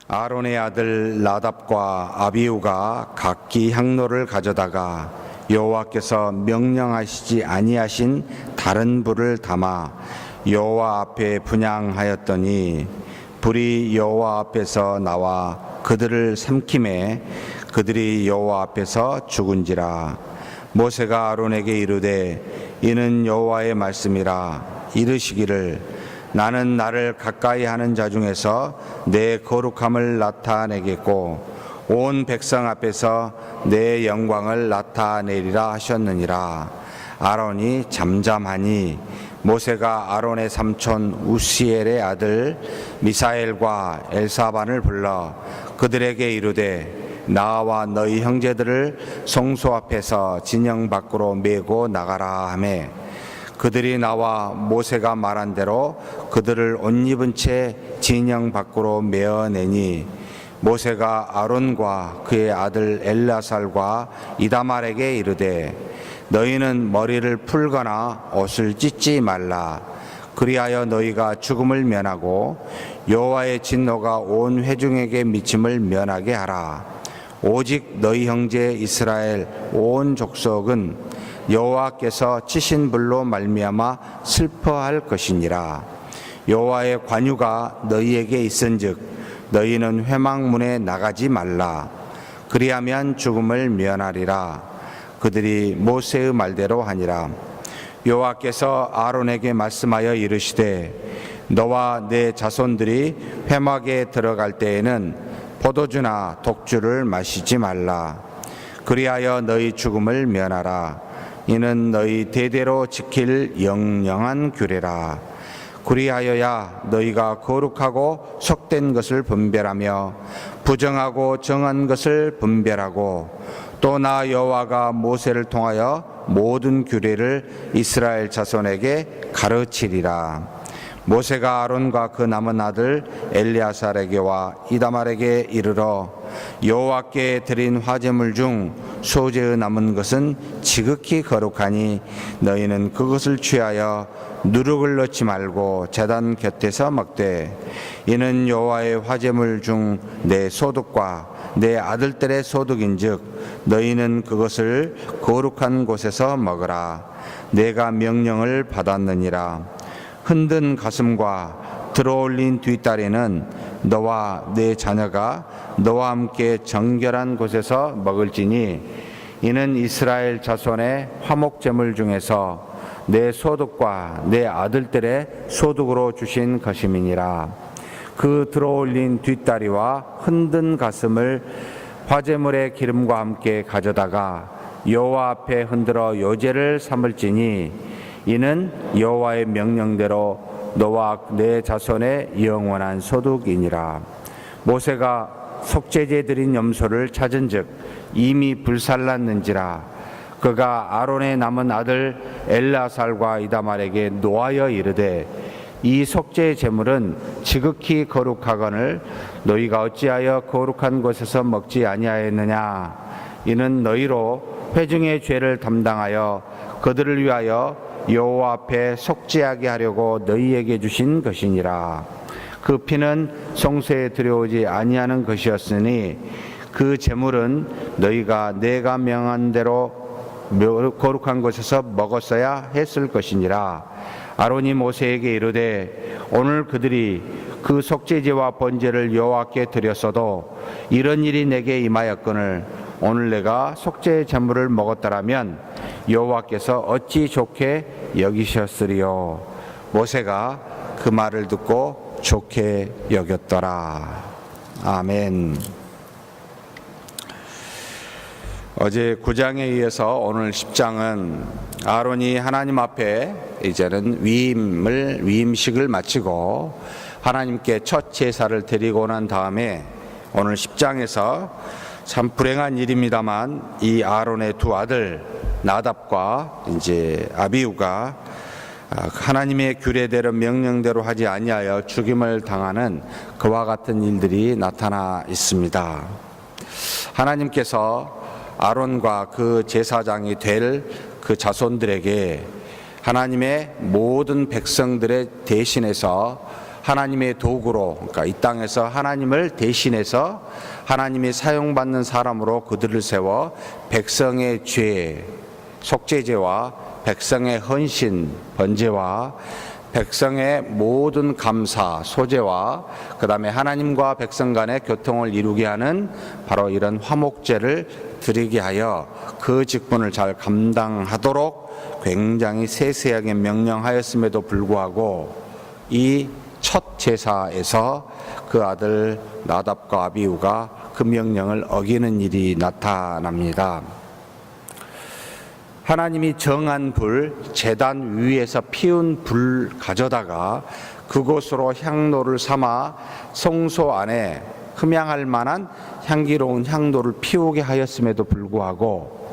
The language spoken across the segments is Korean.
아론의 아들 나답과 아비후가 각기 향로를 가져다가 여호와께서 명령하시지 아니하신 다른 불을 담아 여호와 앞에 분향하였더니 불이 여호와 앞에서 나와 그들을 삼키매 그들이 여호와 앞에서 죽은지라. 모세가 아론에게 이르되 이는 여호와의 말씀이라. 이르시기를 나는 나를 가까이 하는 자 중에서 내 거룩함을 나타내겠고 온 백성 앞에서 내 영광을 나타내리라 하셨느니라. 아론이 잠잠하니 모세가 아론의 삼촌 우시엘의 아들 미사엘과 엘사반을 불러 그들에게 이르되 나와 너희 형제들을 성소 앞에서 진영 밖으로 메고 나가라 하매 그들이 나와 모세가 말한 대로 그들을 옷 입은 채 진영 밖으로 메어내니 모세가 아론과 그의 아들 엘라살과 이다말에게 이르되 너희는 머리를 풀거나 옷을 찢지 말라. 그리하여 너희가 죽음을 면하고 여호와의 진노가 온 회중에게 미침을 면하게 하라. 오직 너희 형제 이스라엘 온 족속은 여호와께서 치신 불로 말미암아 슬퍼할 것이니라. 여호와의 관유가 너희에게 있은즉 너희는 회막문에 나가지 말라. 그리하면 죽음을 면하리라. 그들이 모세의 말대로 하니라. 여호와께서 아론에게 말씀하여 이르시되 너와 내 자손들이 회막에 들어갈 때에는 포도주나 독주를 마시지 말라. 그리하여 너희 죽음을 면하라. 이는 너희 대대로 지킬 영영한 규례라. 그리하여야 너희가 거룩하고 속된 것을 분별하며 부정하고 정한 것을 분별하고 또 나 여호와가 모세를 통하여 모든 규례를 이스라엘 자손에게 가르치리라. 모세가 아론과 그 남은 아들 엘리아살에게와 이다말에게 이르러 여호와께 드린 화제물 중 소재의 남은 것은 지극히 거룩하니 너희는 그것을 취하여 누룩을 넣지 말고 제단 곁에서 먹되 이는 여호와의 화제물 중 내 소득과 내 아들들의 소득인즉 너희는 그것을 거룩한 곳에서 먹으라. 내가 명령을 받았느니라. 흔든 가슴과 들어올린 뒷다리는 너와 내 자녀가 너와 함께 정결한 곳에서 먹을지니 이는 이스라엘 자손의 화목제물 중에서 내 소득과 내 아들들의 소득으로 주신 것임이니라. 그 들어올린 뒷다리와 흔든 가슴을 화제물의 기름과 함께 가져다가 여호와 앞에 흔들어 요제를 삼을지니 이는 여호와의 명령대로 너와 내 자손의 영원한 소득이니라. 모세가 속죄제 드린 염소를 찾은즉 이미 불살랐는지라. 그가 아론의 남은 아들 엘라살과 이다말에게 노하여 이르되 이 속죄의 제물은 지극히 거룩하거늘 너희가 어찌하여 거룩한 곳에서 먹지 아니하였느냐. 이는 너희로 회중의 죄를 담당하여 그들을 위하여 여호와 앞에 속죄하게 하려고 너희에게 주신 것이니라. 그 피는 성소에 들여오지 아니하는 것이었으니 그 제물은 너희가 내가 명한 대로 거룩한 곳에서 먹었어야 했을 것이니라. 아론이 모세에게 이르되 오늘 그들이 그 속죄제와 번제를 여호와께 드렸어도 이런 일이 내게 임하였거늘 오늘 내가 속죄 제물을 먹었더라면 여호와께서 어찌 좋게 여기셨으리요. 모세가 그 말을 듣고 좋게 여겼더라. 아멘. 어제 9장에 이어서 오늘 10장은 아론이 하나님 앞에 이제는 위임식을 마치고 하나님께 첫 제사를 드리고 난 다음에 오늘 10장에서 참 불행한 일입니다만 이 아론의 두 아들 나답과 이제 아비후가 하나님의 규례대로 명령대로 하지 아니하여 죽임을 당하는 그와 같은 일들이 나타나 있습니다. 하나님께서 아론과 그 제사장이 될 그 자손들에게 하나님의 모든 백성들의 대신해서 하나님의 도구로, 그러니까 이 땅에서 하나님을 대신해서 하나님이 사용받는 사람으로 그들을 세워 백성의 죄, 속죄제와 백성의 헌신, 번제와 백성의 모든 감사, 소제와 그 다음에 하나님과 백성 간의 교통을 이루게 하는 바로 이런 화목제를 드리게 하여 그 직분을 잘 감당하도록 굉장히 세세하게 명령하였음에도 불구하고 이 첫 제사에서 그 아들 나답과 아비후가 그 명령을 어기는 일이 나타납니다. 하나님이 정한 불, 제단 위에서 피운 불 가져다가 그곳으로 향로를 삼아 성소 안에 흠향할 만한 향기로운 향로를 피우게 하였음에도 불구하고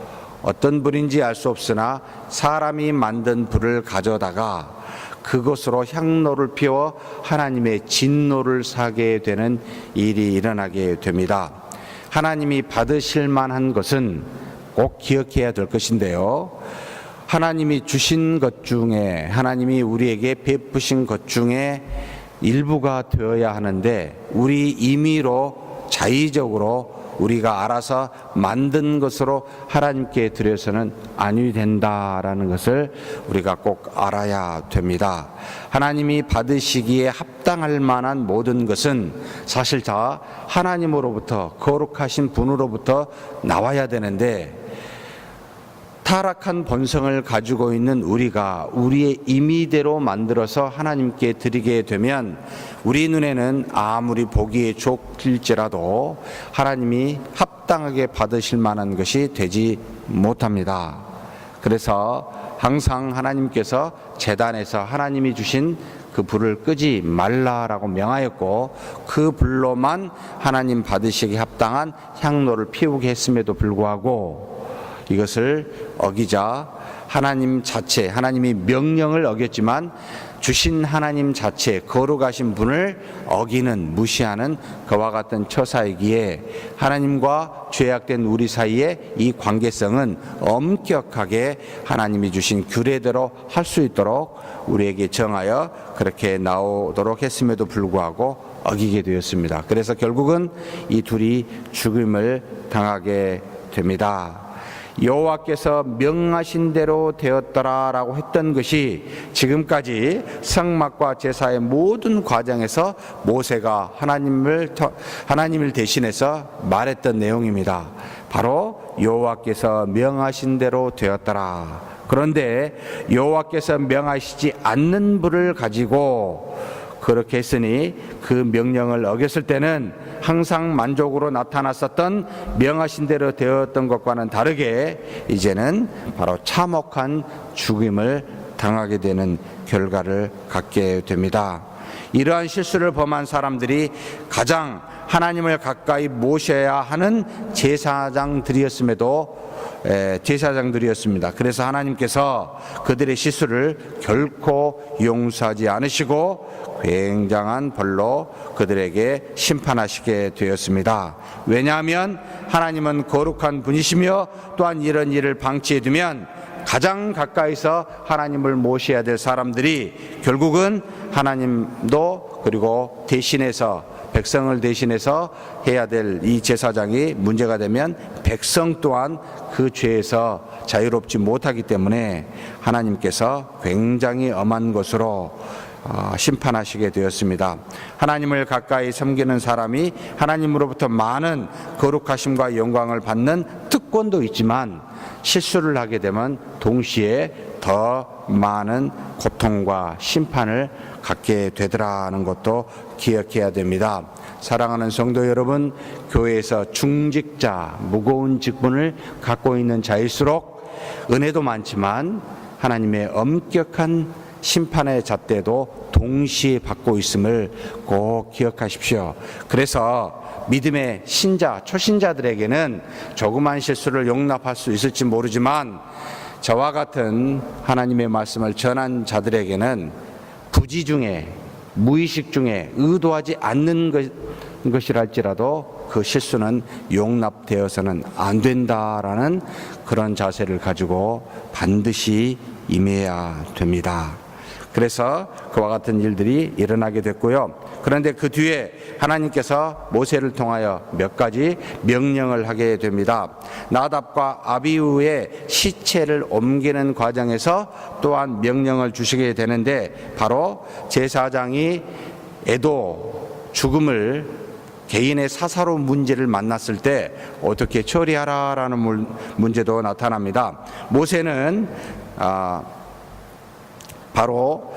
어떤 불인지 알 수 없으나 사람이 만든 불을 가져다가 그것으로 향로를 피워 하나님의 진노를 사게 되는 일이 일어나게 됩니다. 하나님이 받으실 만한 것은 꼭 기억해야 될 것인데요. 하나님이 주신 것 중에, 하나님이 우리에게 베푸신 것 중에 일부가 되어야 하는데 우리 임의로 자의적으로 우리가 알아서 만든 것으로 하나님께 드려서는 아니 된다라는 것을 우리가 꼭 알아야 됩니다. 하나님이 받으시기에 합당할 만한 모든 것은 사실 다 하나님으로부터, 거룩하신 분으로부터 나와야 되는데 타락한 본성을 가지고 있는 우리가 우리의 임의대로 만들어서 하나님께 드리게 되면 우리 눈에는 아무리 보기에 좋을지라도 하나님이 합당하게 받으실 만한 것이 되지 못합니다. 그래서 항상 하나님께서 제단에서 하나님이 주신 그 불을 끄지 말라라고 명하였고 그 불로만 하나님 받으시기 합당한 향로를 피우게 했음에도 불구하고 이것을 어기자 하나님 자체, 하나님이 명령을 어겼지만 주신 하나님 자체, 거룩하신 분을 어기는, 무시하는 그와 같은 처사이기에 하나님과 죄악된 우리 사이에 이 관계성은 엄격하게 하나님이 주신 규례대로 할 수 있도록 우리에게 정하여 그렇게 나오도록 했음에도 불구하고 어기게 되었습니다. 그래서 결국은 이 둘이 죽임을 당하게 됩니다. 여호와께서 명하신 대로 되었더라라고 했던 것이 지금까지 성막과 제사의 모든 과정에서 모세가 하나님을 대신해서 말했던 내용입니다. 바로 여호와께서 명하신 대로 되었더라. 그런데 여호와께서 명하시지 않는 불을 가지고 그렇게 했으니 그 명령을 어겼을 때는 항상 만족으로 나타났었던 명하신 대로 되었던 것과는 다르게 이제는 바로 참혹한 죽임을 당하게 되는 결과를 갖게 됩니다. 이러한 실수를 범한 사람들이 가장 하나님을 가까이 모셔야 하는 제사장들이었습니다. 그래서 하나님께서 그들의 실수를 결코 용서하지 않으시고 굉장한 벌로 그들에게 심판하시게 되었습니다. 왜냐하면 하나님은 거룩한 분이시며 또한 이런 일을 방치해두면 가장 가까이서 하나님을 모셔야 될 사람들이 결국은 하나님도 그리고 대신해서 백성을 대신해서 해야 될 이 제사장이 문제가 되면 백성 또한 그 죄에서 자유롭지 못하기 때문에 하나님께서 굉장히 엄한 것으로 심판하시게 되었습니다. 하나님을 가까이 섬기는 사람이 하나님으로부터 많은 거룩하심과 영광을 받는 특권도 있지만 실수를 하게 되면 동시에 더 많은 고통과 심판을 갖게 되더라는 것도 기억해야 됩니다. 사랑하는 성도 여러분, 교회에서 중직자, 무거운 직분을 갖고 있는 자일수록 은혜도 많지만 하나님의 엄격한 심판의 잣대도 동시에 받고 있음을 꼭 기억하십시오. 그래서 믿음의 신자, 초신자들에게는 조그만 실수를 용납할 수 있을지 모르지만 저와 같은 하나님의 말씀을 전한 자들에게는 부지 중에, 무의식 중에 의도하지 않는 것이랄지라도 그 실수는 용납되어서는 안 된다라는 그런 자세를 가지고 반드시 임해야 됩니다. 그래서 그와 같은 일들이 일어나게 됐고요. 그런데 그 뒤에 하나님께서 모세를 통하여 몇 가지 명령을 하게 됩니다. 나답과 아비후의 시체를 옮기는 과정에서 또한 명령을 주시게 되는데, 바로 제사장이 애도, 죽음을, 개인의 사사로운 문제를 만났을 때 어떻게 처리하라라는 문제도 나타납니다. 모세는 바로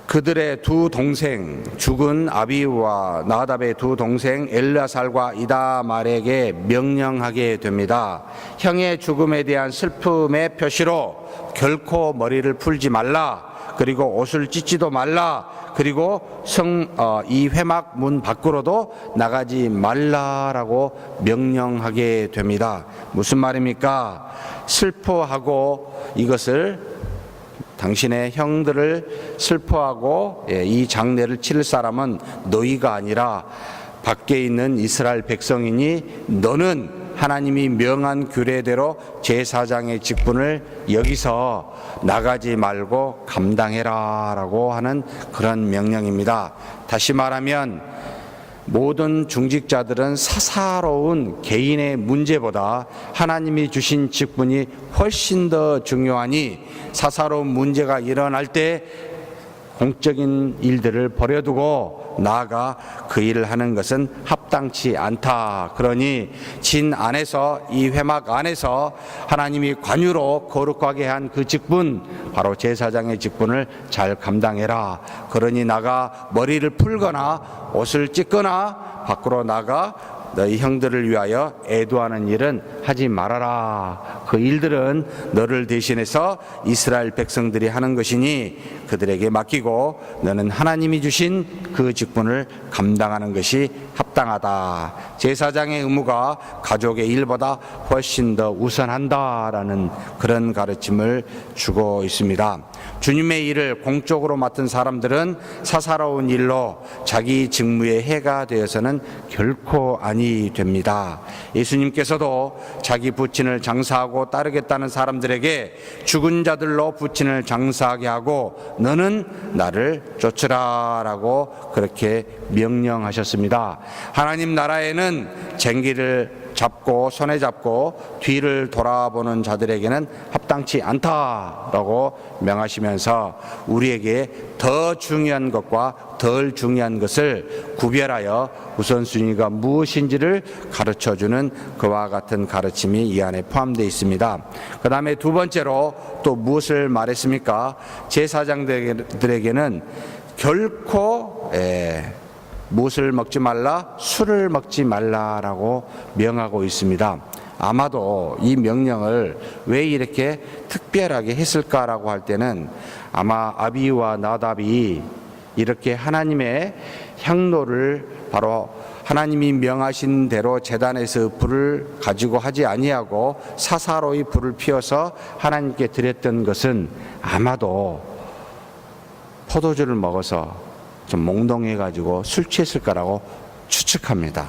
그들의 두 동생, 죽은 아비후와 나답의 두 동생 엘르아살과 이다말에게 명령하게 됩니다. 형의 죽음에 대한 슬픔의 표시로 결코 머리를 풀지 말라, 그리고 옷을 찢지도 말라, 그리고 이 회막 문 밖으로도 나가지 말라라고 명령하게 됩니다. 무슨 말입니까? 슬퍼하고 이것을 당신의 형들을 슬퍼하고 이 장례를 치를 사람은 너희가 아니라 밖에 있는 이스라엘 백성이니 너는 하나님이 명한 규례대로 제사장의 직분을 여기서 나가지 말고 감당해라 라고 하는 그런 명령입니다. 다시 말하면 모든 중직자들은 사사로운 개인의 문제보다 하나님이 주신 직분이 훨씬 더 중요하니, 사사로운 문제가 일어날 때 공적인 일들을 버려두고 나아가 그 일을 하는 것은 합당치 않다. 그러니 진 안에서, 이 회막 안에서 하나님이 관유로 거룩하게 한 그 직분, 바로 제사장의 직분을 잘 감당해라. 그러니 나가 머리를 풀거나 옷을 찢거나 밖으로 나가 너희 형들을 위하여 애도하는 일은 하지 말아라. 그 일들은 너를 대신해서 이스라엘 백성들이 하는 것이니 그들에게 맡기고 너는 하나님이 주신 그 직분을 감당하는 것이 합당하다. 제사장의 의무가 가족의 일보다 훨씬 더 우선한다라는 그런 가르침을 주고 있습니다. 주님의 일을 공적으로 맡은 사람들은 사사로운 일로 자기 직무에 해가 되어서는 결코 아니 됩니다. 예수님께서도 자기 부친을 장사하고 따르겠다는 사람들에게 죽은 자들로 부친을 장사하게 하고 너는 나를 쫓으라 라고 그렇게 명령하셨습니다. 하나님 나라에는 쟁기를 잡고 손에 잡고 뒤를 돌아보는 자들에게는 합당치 않다라고 명하시면서 우리에게 더 중요한 것과 덜 중요한 것을 구별하여 우선순위가 무엇인지를 가르쳐주는 그와 같은 가르침이 이 안에 포함되어 있습니다. 그 다음에 두 번째로 또 무엇을 말했습니까? 제사장들에게는 결코 무엇을 먹지 말라? 술을 먹지 말라라고 명하고 있습니다. 아마도 이 명령을 왜 이렇게 특별하게 했을까라고 할 때는 아마 아비와 나답이 이렇게 하나님의 향로를 바로 하나님이 명하신 대로 제단에서 불을 가지고 하지 아니하고 사사로이 불을 피워서 하나님께 드렸던 것은 아마도 포도주를 먹어서 좀 몽롱해가지고 술 취했을 거라고 추측합니다.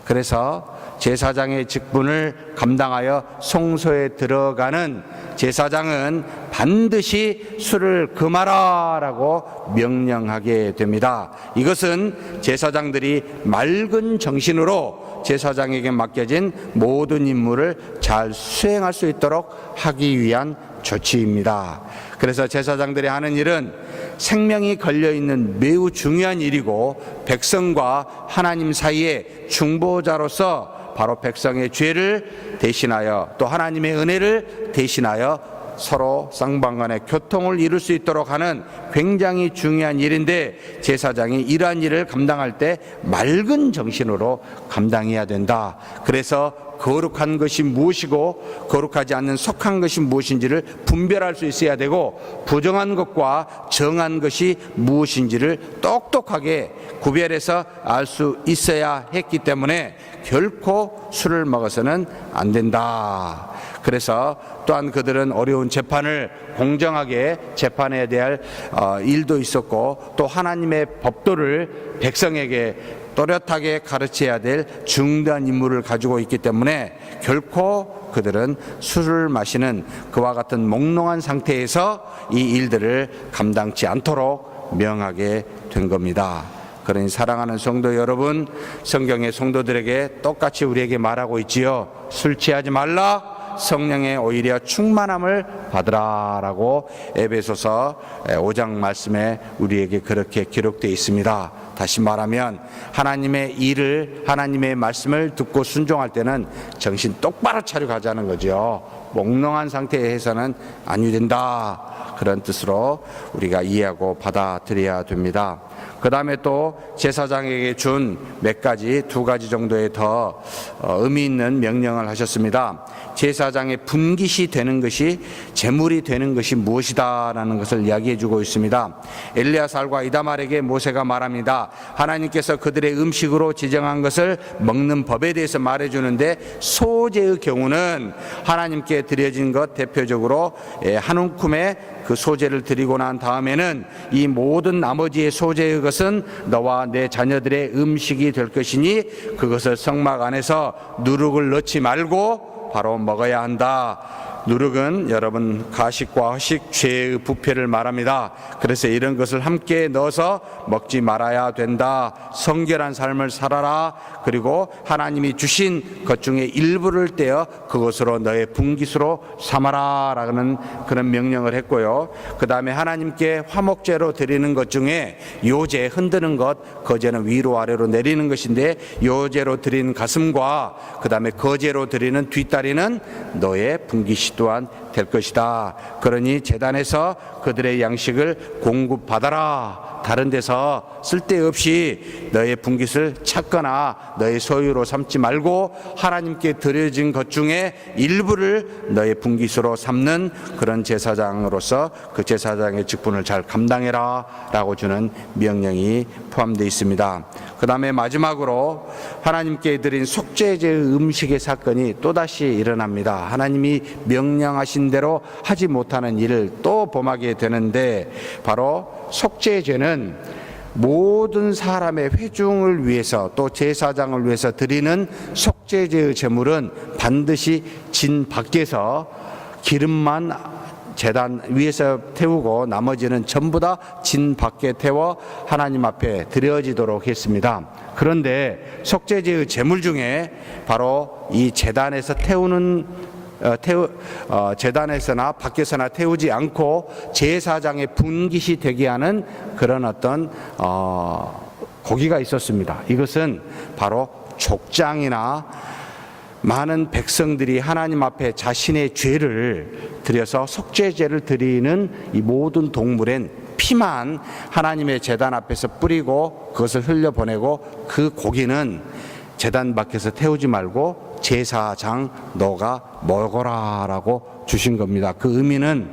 그래서 제사장의 직분을 감당하여 성소에 들어가는 제사장은 반드시 술을 금하라 라고 명령하게 됩니다. 이것은 제사장들이 맑은 정신으로 제사장에게 맡겨진 모든 임무를 잘 수행할 수 있도록 하기 위한 조치입니다. 그래서 제사장들이 하는 일은 생명이 걸려있는 매우 중요한 일이고 백성과 하나님 사이에 중보자로서 바로 백성의 죄를 대신하여 또 하나님의 은혜를 대신하여 서로 쌍방간의 교통을 이룰 수 있도록 하는 굉장히 중요한 일인데, 제사장이 이러한 일을 감당할 때 맑은 정신으로 감당해야 된다. 그래서 거룩한 것이 무엇이고 거룩하지 않는 속한 것이 무엇인지를 분별할 수 있어야 되고, 부정한 것과 정한 것이 무엇인지를 똑똑하게 구별해서 알 수 있어야 했기 때문에 결코 술을 먹어서는 안 된다. 그래서 또한 그들은 어려운 재판을 공정하게 재판해야 될 일도 있었고, 또 하나님의 법도를 백성에게 또렷하게 가르쳐야 될 중대한 임무를 가지고 있기 때문에 결코 그들은 술을 마시는 그와 같은 몽롱한 상태에서 이 일들을 감당치 않도록 명하게 된 겁니다. 그러니 사랑하는 성도 여러분, 성경의 성도들에게 똑같이 우리에게 말하고 있지요. 술 취하지 말라, 성령의 오히려 충만함을 받으라 라고 에베소서 5장 말씀에 우리에게 그렇게 기록되어 있습니다. 다시 말하면 하나님의 일을, 하나님의 말씀을 듣고 순종할 때는 정신 똑바로 차려 가자는 거죠. 몽롱한 상태에서는 아니 된다, 그런 뜻으로 우리가 이해하고 받아들여야 됩니다. 그 다음에 또 제사장에게 준 몇 가지, 2가지 정도의 더 의미 있는 명령을 하셨습니다. 제사장의 분깃이 되는 것이, 제물이 되는 것이 무엇이다라는 것을 이야기해 주고 있습니다. 엘리야살과 이다말에게 모세가 말합니다. 하나님께서 그들의 음식으로 지정한 것을 먹는 법에 대해서 말해 주는데, 소제의 경우는 하나님께 드려진 것, 대표적으로 한 움큼의 그 소제를 드리고 난 다음에는 이 모든 나머지의 소제의 것은 너와 내 자녀들의 음식이 될 것이니 그것을 성막 안에서 누룩을 넣지 말고 바로 먹어야 한다. 누룩은 여러분 가식과 허식, 죄의 부패를 말합니다. 그래서 이런 것을 함께 넣어서 먹지 말아야 된다. 성결한 삶을 살아라. 그리고 하나님이 주신 것 중에 일부를 떼어 그것으로 너의 분깃으로 삼아라 라는 그런 명령을 했고요. 그 다음에 하나님께 화목제로 드리는 것 중에 요제, 흔드는 것, 거제는 위로 아래로 내리는 것인데, 요제로 드린 가슴과 그 다음에 거제로 드리는 뒷다리는 너의 분깃이 또한 될 것이다. 그러니 제단에서 그들의 양식을 공급받아라. 다른 데서 쓸데없이 너의 분깃을 찾거나 너의 소유로 삼지 말고 하나님께 드려진 것 중에 일부를 너의 분깃으로 삼는 그런 제사장으로서 그 제사장의 직분을 잘 감당해라 라고 주는 명령이 포함되어 있습니다. 그 다음에 마지막으로 하나님께 드린 속죄제의 음식의 사건이 또다시 일어납니다. 하나님이 명령하신 대로 하지 못하는 일을 또 범하게 되는데, 바로 속죄제는 모든 사람의 회중을 위해서, 또 제사장을 위해서 드리는 속죄제의 제물은 반드시 진 밖에서 기름만 제단 위에서 태우고 나머지는 전부 다 진 밖에 태워 하나님 앞에 드려지도록 했습니다. 그런데 속죄제의 제물 중에 바로 이 제단에서 제단에서나 밖에서나 태우지 않고 제사장의 분깃이 되게 하는 그런 어떤 고기가 있었습니다. 이것은 바로 족장이나 많은 백성들이 하나님 앞에 자신의 죄를 드려서 속죄제를 드리는 이 모든 동물엔 피만 하나님의 제단 앞에서 뿌리고 그것을 흘려보내고, 그 고기는 제단 밖에서 태우지 말고 제사장 너가 먹어라라고 주신 겁니다. 그 의미는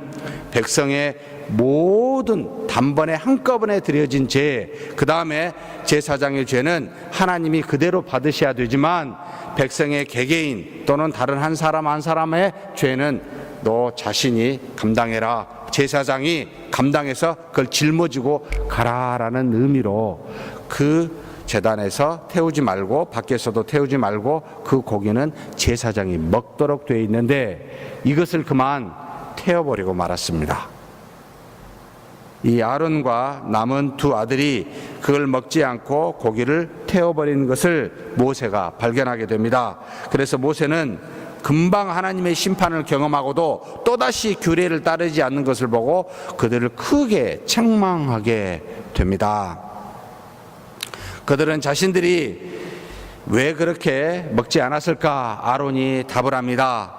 백성의 모든 단번에 한꺼번에 드려진 죄, 그 다음에 제사장의 죄는 하나님이 그대로 받으셔야 되지만 백성의 개개인 또는 다른 한 사람 한 사람의 죄는 너 자신이 감당해라. 제사장이 감당해서 그걸 짊어지고 가라라는 의미로 그 제단에서 태우지 말고 밖에서도 태우지 말고 그 고기는 제사장이 먹도록 되어 있는데, 이것을 그만 태워버리고 말았습니다. 이 아론과 남은 2 아들이 그걸 먹지 않고 고기를 태워버린 것을 모세가 발견하게 됩니다. 그래서 모세는 금방 하나님의 심판을 경험하고도 또다시 규례를 따르지 않는 것을 보고 그들을 크게 책망하게 됩니다. 그들은 자신들이 왜 그렇게 먹지 않았을까? 아론이 답을 합니다.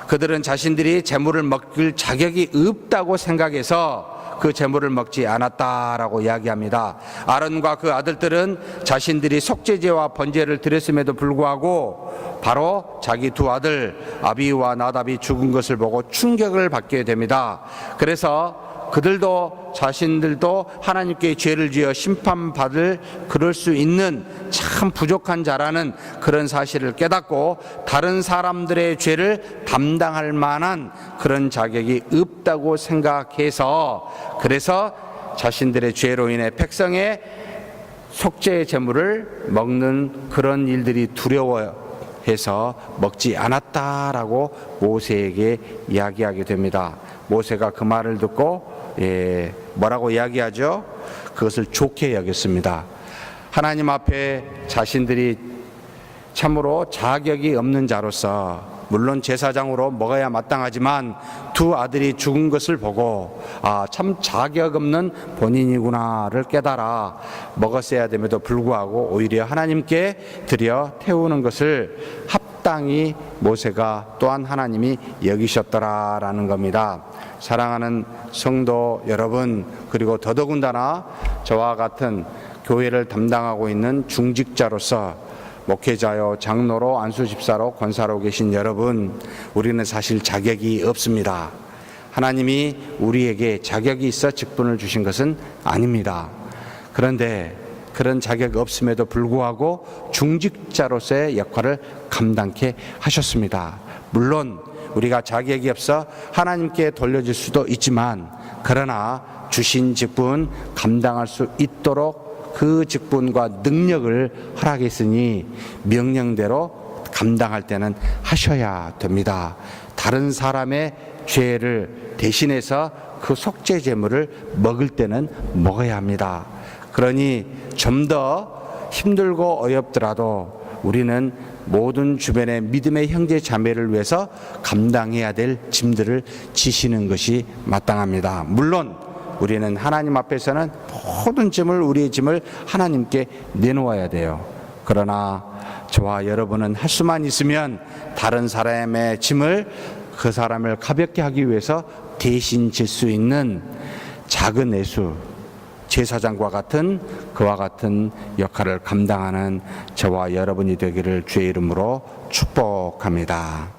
그들은 자신들이 제물을 먹을 자격이 없다고 생각해서 그 제물을 먹지 않았다라고 이야기합니다. 아론과 그 아들들은 자신들이 속죄제와 번제를 드렸음에도 불구하고 바로 자기 2 아들 아비와 나답이 죽은 것을 보고 충격을 받게 됩니다. 그래서 그들도 자신들도 하나님께 죄를 지어 심판받을 그럴 수 있는 참 부족한 자라는 그런 사실을 깨닫고 다른 사람들의 죄를 담당할 만한 그런 자격이 없다고 생각해서, 그래서 자신들의 죄로 인해 백성의 속죄의 제물을 먹는 그런 일들이 두려워해서 먹지 않았다라고 모세에게 이야기하게 됩니다. 모세가 그 말을 듣고 뭐라고 이야기하죠? 그것을 좋게 여겼습니다. 하나님 앞에 자신들이 참으로 자격이 없는 자로서, 물론 제사장으로 먹어야 마땅하지만 두 아들이 죽은 것을 보고 참 자격 없는 본인이구나를 깨달아 먹었어야 됨에도 불구하고 오히려 하나님께 드려 태우는 것을 합당히 모세가 또한 하나님이 여기셨더라라는 겁니다. 사랑하는 성도 여러분, 그리고 더더군다나 저와 같은 교회를 담당하고 있는 중직자로서 목회자요, 장로로, 안수집사로, 권사로 계신 여러분, 우리는 사실 자격이 없습니다. 하나님이 우리에게 자격이 있어 직분을 주신 것은 아닙니다. 그런데 그런 자격이 없음에도 불구하고 중직자로서의 역할을 감당케 하셨습니다. 물론 우리가 자격이 없어 하나님께 돌려질 수도 있지만, 그러나 주신 직분 감당할 수 있도록 그 직분과 능력을 허락했으니 명령대로 감당할 때는 하셔야 됩니다. 다른 사람의 죄를 대신해서 그 속죄 제물을 먹을 때는 먹어야 합니다. 그러니 좀 더 힘들고 어렵더라도 우리는 모든 주변의 믿음의 형제 자매를 위해서 감당해야 될 짐들을 지시는 것이 마땅합니다. 물론 우리는 하나님 앞에서는 모든 짐을, 우리의 짐을 하나님께 내놓아야 돼요. 그러나 저와 여러분은 할 수만 있으면 다른 사람의 짐을, 그 사람을 가볍게 하기 위해서 대신 질 수 있는 작은 예수, 제사장과 같은 그와 같은 역할을 감당하는 저와 여러분이 되기를 주의 이름으로 축복합니다.